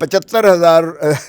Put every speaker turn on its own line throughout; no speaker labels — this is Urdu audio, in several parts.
75,000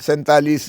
47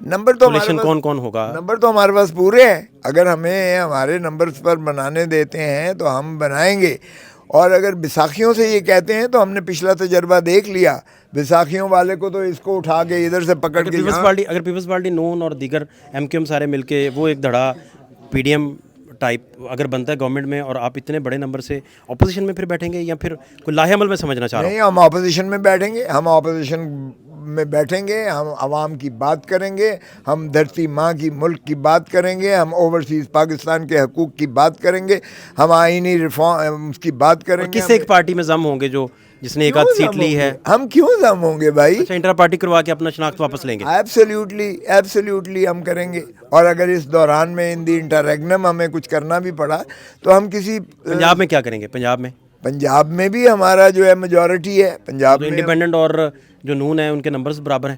نمبر تو
کولیشن کون کون ہوگا؟
نمبر تو ہمارے پاس پورے ہیں. اگر ہمیں ہمارے نمبرز پر بنانے دیتے ہیں تو ہم بنائیں گے. اور اگر بیساکھیوں سے یہ کہتے ہیں تو ہم نے پچھلا تجربہ دیکھ لیا. بیساکھیوں والے کو تو اس کو اٹھا کے ادھر سے پکڑ کے
اگر پیپلز پارٹی نون اور دیگر ایم کیو ایم سارے مل کے وہ ایک دھڑا پی ڈی ایم ٹائپ اگر بنتا ہے گورنمنٹ میں اور آپ اتنے بڑے نمبر سے اپوزیشن میں پھر بیٹھیں گے یا پھر کوئی لاہے عمل میں سمجھنا چاہ رہا ہوں؟
نہیں, ہم اپوزیشن میں بیٹھیں گے. ہم اپوزیشن میں بیٹھیں گے, ہم عوام کی بات کریں گے, ہم دھرتی ماں کی ملک کی بات کریں گے, ہم اوورسیز پاکستان کے حقوق کی بات کریں گے, ہم آئینی ریفارم کی بات کریں گے.
کس ایک پارٹی میں ضم ہوں گے جو جس نے ایک آدھ سیٹ لی ہے؟
ہم کیوں ضم ہوں گے بھائی؟
اچھا, انٹرا پارٹی کروا کے اپنا شناخت واپس لیں گے؟
ایبسلیوٹلی ہم کریں گے. اور اگر اس دوران میں ان دی انٹرریگنم ہمیں کچھ کرنا بھی پڑا تو ہم کسی
پنجاب میں کیا کریں گے؟
پنجاب میں بھی ہمارا جو ہے میجورٹی ہے. پنجاب میں
انڈیپینڈنٹ اور جو نون ہے ان کے نمبرز برابر ہیں,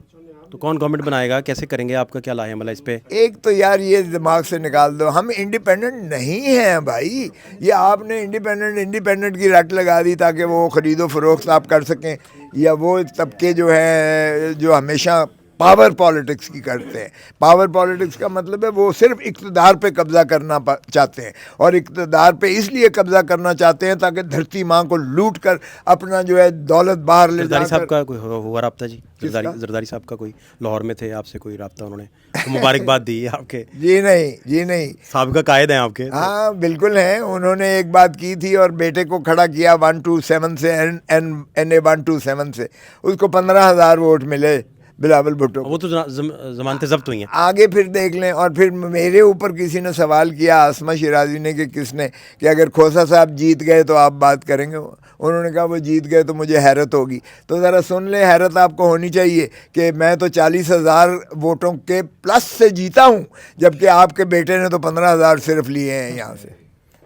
تو کون گورنمنٹ بنائے گا؟ کیسے کریں گے؟ آپ کا کیا لاہے عمل ہے اس پہ؟
ایک تو یار یہ دماغ سے نکال دو, ہم انڈیپینڈنٹ نہیں ہیں بھائی. یہ آپ نے انڈیپینڈنٹ کی رٹ لگا دی تاکہ وہ خرید و فروخت آپ کر سکیں, یا وہ طبقے جو ہیں جو ہمیشہ پاور پالیٹکس کی کرتے ہیں. پاور پالیٹکس کا مطلب ہے وہ صرف اقتدار پہ قبضہ کرنا چاہتے ہیں, اور اقتدار پہ اس لیے قبضہ کرنا چاہتے ہیں تاکہ دھرتی ماں کو لوٹ کر اپنا جو ہے دولت باہر لے جا.
زرداری صاحب کا کوئی ہوا رابطہ جی؟ زرداری صاحب کا کوئی لاہور میں تھے, آپ سے کوئی رابطہ انہوں نے مبارکباد دی آپ کے؟
جی نہیں.
صاحب کا قائد ہیں آپ کے؟
ہاں بالکل ہیں. انہوں نے ایک بات کی تھی اور بیٹے کو کھڑا کیا 127 سے NA 127 سے, اس کو 15,000 ووٹ ملے بلاول بھٹو.
وہ تو ضمانتیں ضبط ہوئی ہیں.
آگے پھر دیکھ لیں. اور پھر میرے اوپر کسی نے سوال کیا, آسما شیرازی نے کہ کس نے, کہ اگر کھوسا صاحب جیت گئے تو آپ بات کریں گے. انہوں نے کہا وہ جیت گئے تو مجھے حیرت ہوگی. تو ذرا سن لیں, حیرت آپ کو ہونی چاہیے کہ میں تو 40,000 ووٹوں کے پلس سے جیتا ہوں, جبکہ آپ کے بیٹے نے تو 15,000 صرف لیے ہیں یہاں سے.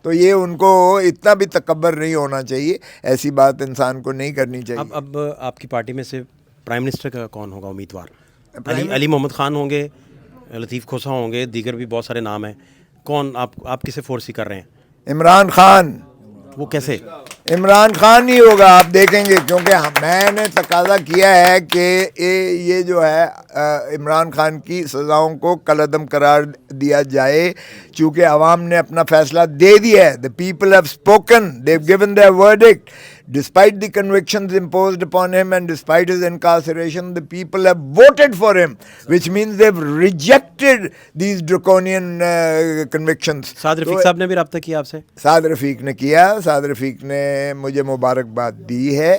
تو یہ ان کو اتنا بھی تکبر نہیں ہونا چاہیے, ایسی بات انسان کو نہیں کرنی چاہیے.
اب آپ کی پارٹی میں سے پرائم منسٹر کا کون ہوگا امیدوار؟ علی محمد خان ہوں گے, لطیف کھوسا ہوں گے, دیگر بھی بہت سارے نام ہیں. کون آپ کسے فورسی کر رہے ہیں؟
عمران خان.
وہ کیسے؟
عمران خان ہی ہوگا, آپ دیکھیں گے, کیونکہ میں نے تقاضا کیا ہے کہ یہ جو ہے عمران خان کی سزاؤں کو کالعدم قرار دیا جائے, چونکہ عوام نے اپنا فیصلہ دے دیا ہے. The people have spoken, they've given their verdict. Despite the convictions imposed upon him and despite his incarceration, the people have voted for him, which means they've rejected these draconian convictions.
سعد رفیق صاحب نے بھی رابطہ کیا آپ سے؟
سعد رفیق نے کیا. سعد رفیق نے مجھے مبارکباد دی ہے.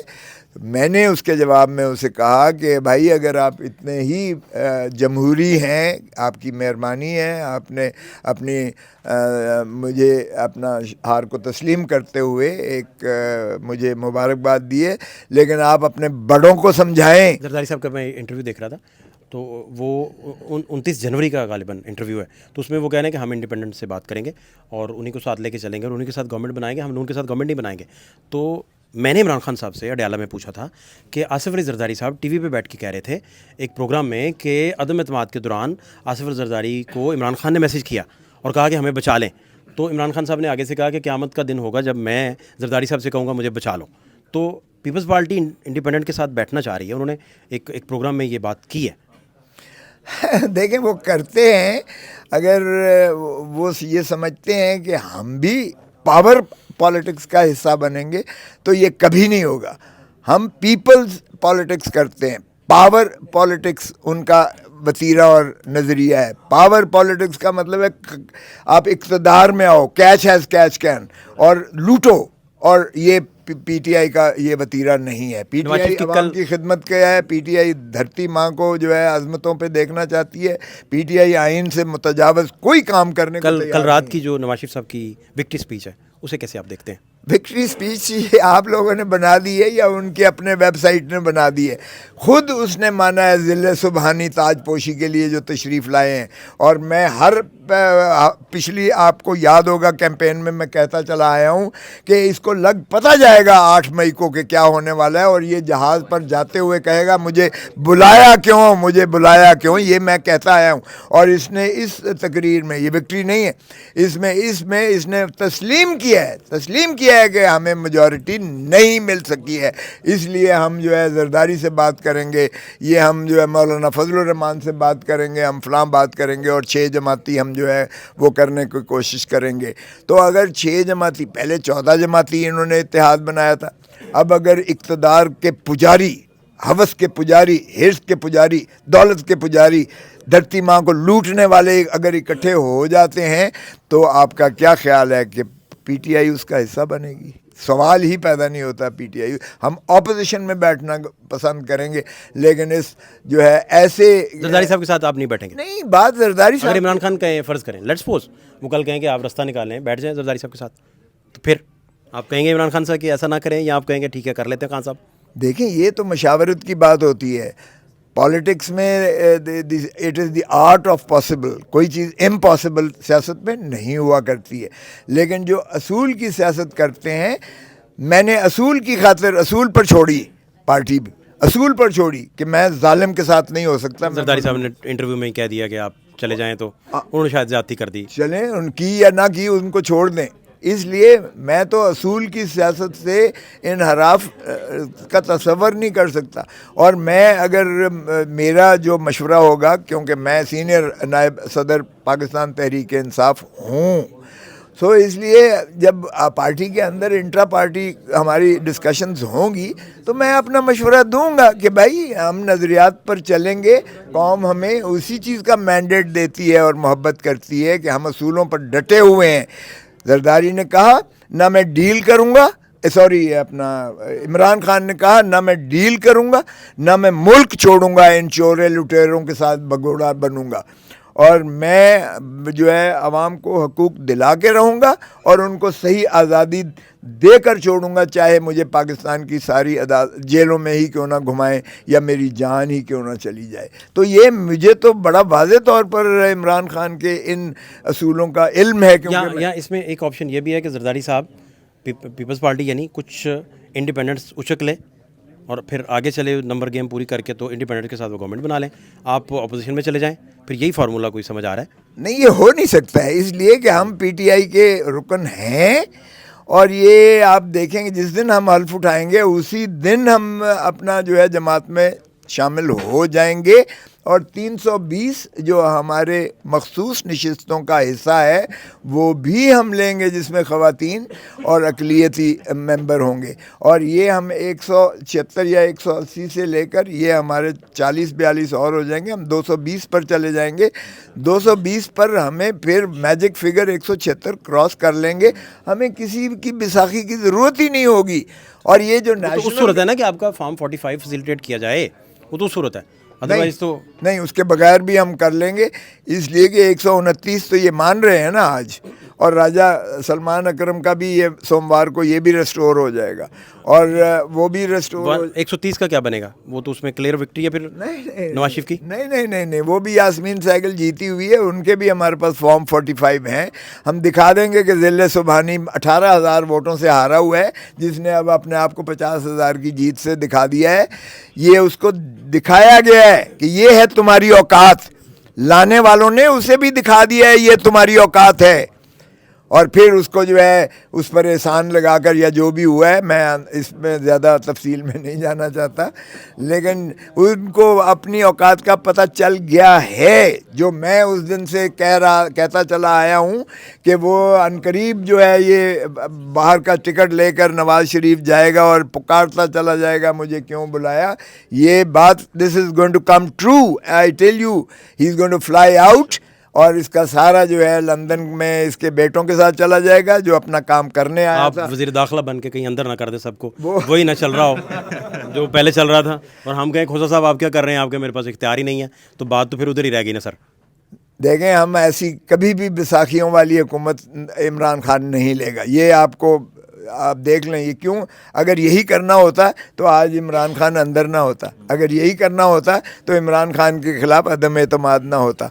میں نے اس کے جواب میں اسے کہا کہ بھائی اگر آپ اتنے ہی جمہوری ہیں, آپ کی مہربانی ہے, آپ نے اپنی مجھے اپنا ہار کو تسلیم کرتے ہوئے ایک مجھے مبارکباد دی ہے, لیکن آپ اپنے بڑوں کو سمجھائیں.
زرداری صاحب کا میں انٹرویو دیکھ رہا تھا, تو وہ 29 جنوری کا غالباً انٹرویو ہے, تو اس میں وہ کہہ رہے ہیں کہ ہم انڈیپینڈنٹ سے بات کریں گے اور انہیں کو ساتھ لے کے چلیں گے اور انہیں کے ساتھ گورنمنٹ بنائیں گے, ہم ان کے ساتھ گورنمنٹ نہیں بنائیں گے. تو میں نے عمران خان صاحب سے اڈیالہ میں پوچھا تھا کہ آصف علی زرداری صاحب ٹی وی پہ بیٹھ کے کہہ رہے تھے ایک پروگرام میں کہ عدم اعتماد کے دوران آصف علی زرداری کو عمران خان نے میسیج کیا اور کہا کہ ہمیں بچا لیں. تو عمران خان صاحب نے آگے سے کہا کہ قیامت کا دن ہوگا جب میں زرداری صاحب سے کہوں گا مجھے بچا لو. تو پیپلز پارٹی انڈیپینڈنٹ کے ساتھ بیٹھنا چاہ رہی ہے, انہوں نے ایک پروگرام میں یہ بات کی ہے.
دیکھیں وہ کرتے ہیں, اگر وہ یہ سمجھتے ہیں کہ ہم بھی پاور پالیٹکس کا حصہ بنیں گے تو یہ کبھی نہیں ہوگا. ہم پیپلز پالیٹکس کرتے ہیں, پاور پالیٹکس ان کا وتیرہ اور نظریہ ہے. پاور پالیٹکس کا مطلب ہے آپ اقتدار میں آؤ, کیچ ہیز کیچ کین, اور لوٹو, اور یہ پی ٹی آئی کا یہ وتیرہ نہیں ہے. پی ٹی آئی عوام کی خدمت کیا ہے, پی ٹی آئی دھرتی ماں کو جو ہے عظمتوں پہ دیکھنا چاہتی ہے, پی ٹی آئی آئین سے متجاوز کوئی کام کرنے کو تیار نہیں.
کل رات کی جو نواز شریف صاحب کی وکٹری اسپیچ ہے اسے کیسے آپ دیکھتے ہیں؟
وکٹری اسپیچ آپ لوگوں نے بنا دی ہے یا ان کے اپنے ویب سائٹ نے بنا دی ہے؟ خود اس نے مانا ہے ذل سبحانی تاج پوشی کے لیے جو تشریف لائے ہیں. اور میں ہر پچھلی آپ کو یاد ہوگا کیمپین میں کہتا چلا آیا ہوں کہ اس کو پتہ جائے گا 8 مئی کو کہ کیا ہونے والا ہے, اور یہ جہاز پر جاتے ہوئے کہے گا مجھے بلایا کیوں, یہ میں کہتا آیا ہوں. اور اس نے اس تقریر میں, یہ وکٹری نہیں ہے, اس میں اس نے تسلیم کیا ہے ہے کہ ہمیں میجورٹی نہیں مل سکی ہے، اس لیے ہم جو ہے زرداری سے بات کریں گے، یہ ہم جو ہے مولانا فضل الرحمان سے بات کریں گے، ہم فلاں بات کریں گے، اور 6 جماعتی ہم جو ہے وہ کرنے کی کوشش کریں گے. تو اگر 6 جماعتی، پہلے 14 جماعتی انہوں نے اتحاد بنایا تھا، اب اگر اقتدار کے پجاری، ہوس کے پجاری، حرص کے پجاری، دولت کے پجاری، دھرتی ماں کو لوٹنے والے اگر اکٹھے ہو جاتے ہیں تو آپ کا کیا خیال ہے کہ پی ٹی آئی اس کا حصہ بنے گی؟ سوال ہی پیدا نہیں ہوتا. پی ٹی آئی، ہم اپوزیشن میں بیٹھنا پسند کریں گے، لیکن اس جو ہے ایسے
زرداری صاحب کے ساتھ آپ نہیں بیٹھیں گے؟
نہیں، بات زرداری
اگر
صاحب،
عمران خان کہیں، فرض کریں، لیٹس سپوز وہ کل کہیں کہ آپ رستہ نکالیں، بیٹھ جائیں زرداری صاحب کے ساتھ، تو پھر آپ کہیں گے عمران خان صاحب کہ ایسا نہ کریں، یا آپ کہیں گے ٹھیک ہے کر لیتے ہیں خان صاحب؟
دیکھیں یہ تو مشاورت کی بات ہوتی ہے. پالیٹکس میں it is the art of possible, کوئی چیز امپاسبل سیاست میں نہیں ہوا کرتی ہے. لیکن جو اصول کی سیاست کرتے ہیں، میں نے اصول کی خاطر اصول پر چھوڑی پارٹی، اصول پر چھوڑی کہ میں ظالم کے ساتھ نہیں ہو سکتا.
زرداری صاحب نے انٹرویو میں ہی کہہ دیا کہ آپ چلے جائیں، تو انہوں نے شاید زیادتی کر دی.
چلیں، ان کی یا نہ کی، ان کو چھوڑ دیں. اس لیے میں تو اصول کی سیاست سے انحراف کا تصور نہیں کر سکتا. اور میں اگر میرا جو مشورہ ہوگا، کیونکہ میں سینئر نائب صدر پاکستان تحریک انصاف ہوں، سو اس لیے جب پارٹی کے اندر انٹرا پارٹی ہماری ڈسکشنز ہوں گی تو میں اپنا مشورہ دوں گا کہ بھائی ہم نظریات پر چلیں گے. قوم ہمیں اسی چیز کا مینڈیٹ دیتی ہے اور محبت کرتی ہے کہ ہم اصولوں پر ڈٹے ہوئے ہیں. زرداری نے کہا نہ میں ڈیل کروں گا، عمران خان نے کہا نہ میں ڈیل کروں گا، نہ میں ملک چھوڑوں گا، ان چورے لٹیروں کے ساتھ بگوڑا بنوں گا، اور میں جو ہے عوام کو حقوق دلا کے رہوں گا اور ان کو صحیح آزادی دے کر چھوڑوں گا، چاہے مجھے پاکستان کی ساری جیلوں میں ہی کیوں نہ گھمائیں یا میری جان ہی کیوں نہ چلی جائے. تو یہ مجھے تو بڑا واضح طور پر عمران خان کے ان اصولوں کا علم ہے.
یا اس میں ایک آپشن یہ بھی ہے کہ زرداری صاحب پیپلز پارٹی یعنی کچھ انڈیپینڈنٹس اچک لے اور پھر آگے چلے نمبر گیم پوری کر کے، تو انڈیپینڈنٹ کے ساتھ وہ گورنمنٹ بنا لیں، آپ اپوزیشن میں چلے جائیں. پھر یہی فارمولہ کوئی سمجھ آ رہا ہے؟
نہیں، یہ ہو نہیں سکتا ہے، اس لیے کہ ہم پی ٹی آئی کے رکن ہیں، اور یہ آپ دیکھیں گے جس دن ہم حلف اٹھائیں گے اسی دن ہم اپنا جو ہے جماعت میں شامل ہو جائیں گے. اور 320 جو ہمارے مخصوص نشستوں کا حصہ ہے وہ بھی ہم لیں گے، جس میں خواتین اور اقلیتی ممبر ہوں گے. اور یہ ہم 176 یا 180 سے لے کر یہ ہمارے 40-42 اور ہو جائیں گے، ہم 220 پر چلے جائیں گے. 220 پر ہمیں پھر میجک فگر 176 کراس کر لیں گے، ہمیں کسی کی بیساکھی کی ضرورت ہی نہیں ہوگی. اور یہ جو
تو اس صورت ہے نا کہ آپ کا فارم 45 فیسیلیٹیٹ کیا جائے، وہ تو صورت ہے، ادروائز تو
نہیں، اس کے بغیر بھی ہم کر لیں گے. اس لیے کہ 129 تو یہ مان رہے ہیں نا آج، اور راجہ سلمان اکرم کا بھی یہ سوموار کو یہ بھی ریسٹور ہو جائے گا، اور وہ بھی ریسٹور
130 کا کیا بنے گا؟ وہ تو اس میں کلیئر وکٹری ہے پھر نواز شریف کی؟
نہیں، وہ بھی یاسمین سائیکل جیتی ہوئی ہے، ان کے بھی ہمارے پاس فارم 45 ہیں. ہم دکھا دیں گے کہ ذل سبحانی 18,000 ووٹوں سے ہارا ہوا ہے، جس نے اب اپنے آپ کو 50,000 کی جیت سے دکھا دیا ہے. یہ اس کو دکھایا گیا ہے کہ یہ ہے تمہاری اوقات، لانے والوں نے اسے بھی دکھا دیا ہے یہ تمہاری اوقات ہے. اور پھر اس کو جو ہے اس پر احسان لگا کر یا جو بھی ہوا ہے، میں اس میں زیادہ تفصیل میں نہیں جانا چاہتا، لیکن ان کو اپنی اوقات کا پتہ چل گیا ہے. جو میں اس دن سے کہتا چلا آیا ہوں کہ وہ عنقریب جو ہے یہ باہر کا ٹکٹ لے کر نواز شریف جائے گا اور پکارتا چلا جائے گا مجھے کیوں بلایا. یہ بات this is going to come true, I tell you, he is going to fly out, اور اس کا سارا جو ہے لندن میں اس کے بیٹوں کے ساتھ چلا جائے گا جو اپنا کام کرنے آیا تھا.
آپ وزیر داخلہ بن کے کہیں اندر نہ کر دیں سب کو، وہی نہ چل رہا ہو جو پہلے چل رہا تھا، اور ہم کہیں کھوسا صاحب آپ کیا کر رہے ہیں، آپ کے میرے پاس اختیار ہی نہیں ہے، تو بات تو پھر ادھر ہی رہ گئی نا سر.
دیکھیں ہم ایسی کبھی بھی بیساکھیوں والی حکومت عمران خان نہیں لے گا. یہ آپ دیکھ لیں. یہ کیوں؟ اگر یہی کرنا ہوتا تو آج عمران خان اندر نہ ہوتا، اگر یہی کرنا ہوتا تو عمران خان کے خلاف عدم اعتماد نہ ہوتا.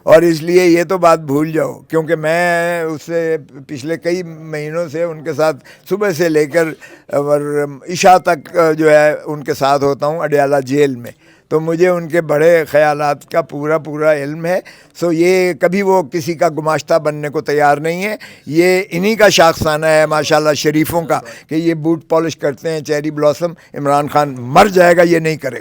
اور اس لیے یہ تو بات بھول جاؤ، کیونکہ میں اس سے پچھلے کئی مہینوں سے ان کے ساتھ صبح سے لے کر اور عشاء تک جو ہے ان کے ساتھ ہوتا ہوں اڈیالہ جیل میں. تو مجھے ان کے بڑے خیالات کا پورا علم ہے. سو یہ کبھی وہ کسی کا گماشتہ بننے کو تیار نہیں ہے. یہ انہی کا شاخسانہ ہے ماشاءاللہ شریفوں کا کہ یہ بوٹ پالش کرتے ہیں چیری بلاسم. عمران خان مر جائے گا یہ نہیں کرے گا.